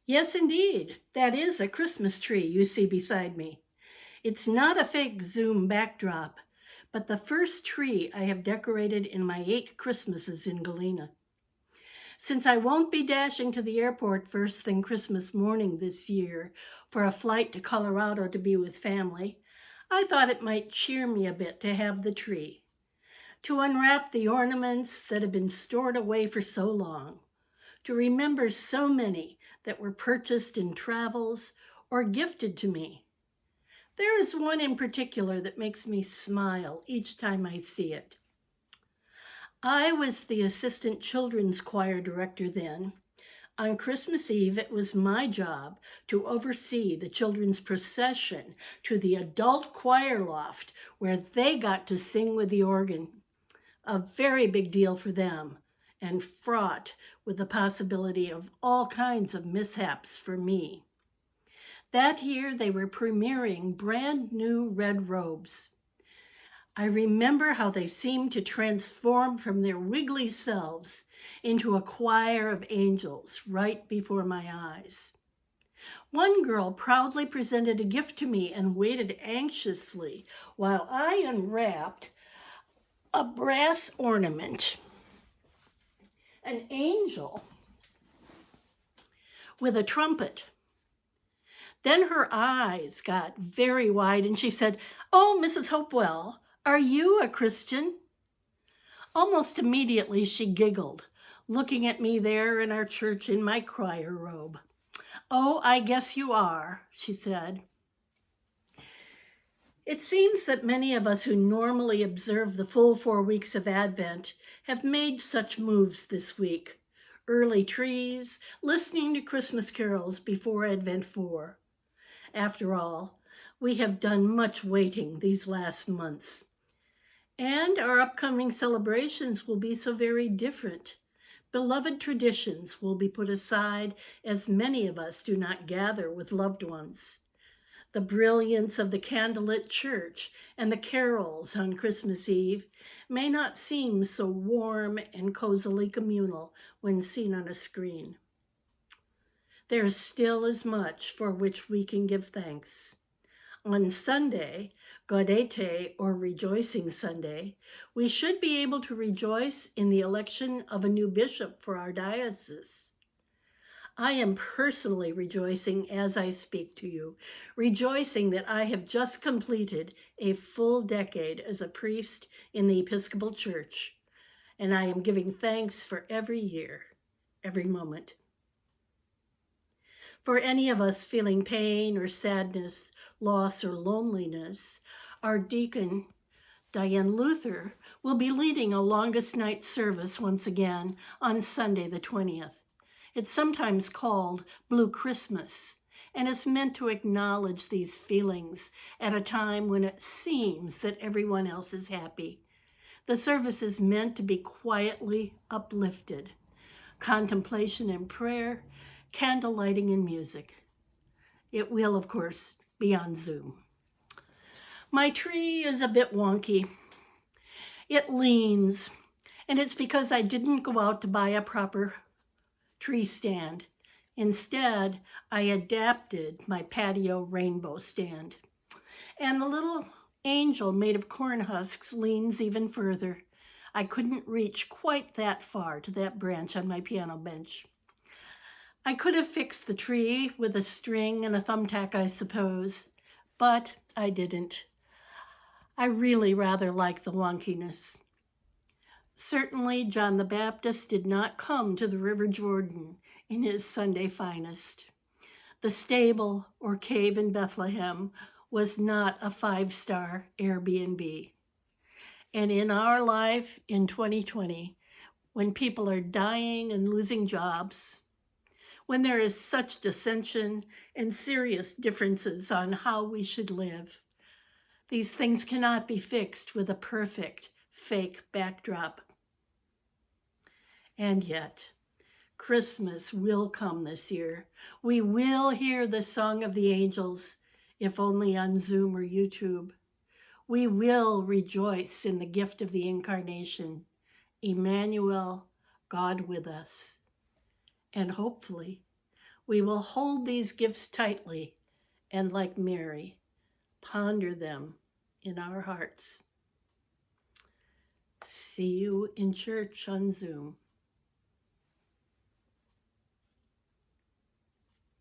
Yes, indeed. That is a Christmas tree you see beside me. It's not a fake Zoom backdrop, but the first tree I have decorated in my 8 Christmases in Galena. Since I won't be dashing to the airport first thing Christmas morning this year for a flight to Colorado to be with family, I thought it might cheer me a bit to have the tree, to unwrap the ornaments that have been stored away for so long, to remember so many that were purchased in travels or gifted to me. There is one in particular that makes me smile each time I see it. I was the assistant children's choir director then. On Christmas Eve, it was my job to oversee the children's procession to the adult choir loft where they got to sing with the organ. A very big deal for them and fraught with the possibility of all kinds of mishaps for me. That year, they were premiering brand new red robes. I remember how they seemed to transform from their wiggly selves into a choir of angels right before my eyes. One girl proudly presented a gift to me and waited anxiously while I unwrapped a brass ornament, an angel with a trumpet. Then her eyes got very wide and she said, "Oh, Mrs. Hopewell, are you a Christian?" Almost immediately she giggled, looking at me there in our church in my choir robe. "Oh, I guess you are," she said. It seems that many of us who normally observe the full 4 weeks of Advent have made such moves this week. Early trees, listening to Christmas carols before Advent 4. After all, we have done much waiting these last months. And our upcoming celebrations will be so very different. Beloved traditions will be put aside as many of us do not gather with loved ones. The brilliance of the candlelit church and the carols on Christmas Eve may not seem so warm and cozily communal when seen on a screen. There still is much for which we can give thanks. On Sunday, Gaudete or Rejoicing Sunday, we should be able to rejoice in the election of a new bishop for our diocese. I am personally rejoicing as I speak to you, rejoicing that I have just completed a full decade as a priest in the Episcopal Church, and I am giving thanks for every year, every moment. For any of us feeling pain or sadness, loss or loneliness, our deacon, Diane Luther, will be leading a longest night service once again on Sunday the 20th. It's sometimes called Blue Christmas, and is meant to acknowledge these feelings at a time when it seems that everyone else is happy. The service is meant to be quietly uplifted. Contemplation and prayer, candle lighting and music. It will, of course, be on Zoom. My tree is a bit wonky. It leans, and it's because I didn't go out to buy a proper tree stand. Instead, I adapted my patio rainbow stand. And the little angel made of corn husks leans even further. I couldn't reach quite that far to that branch on my piano bench. I could have fixed the tree with a string and a thumbtack, I suppose, but I didn't. I really rather like the wonkiness. Certainly, John the Baptist did not come to the River Jordan in his Sunday finest. The stable or cave in Bethlehem was not a 5-star Airbnb. And in our life in 2020, when people are dying and losing jobs, when there is such dissension and serious differences on how we should live, these things cannot be fixed with a perfect fake backdrop. And yet, Christmas will come this year. We will hear the song of the angels, if only on Zoom or YouTube. We will rejoice in the gift of the incarnation, Emmanuel, God with us. And hopefully, We will hold these gifts tightly and, like Mary, ponder them in our hearts. See you in church on Zoom.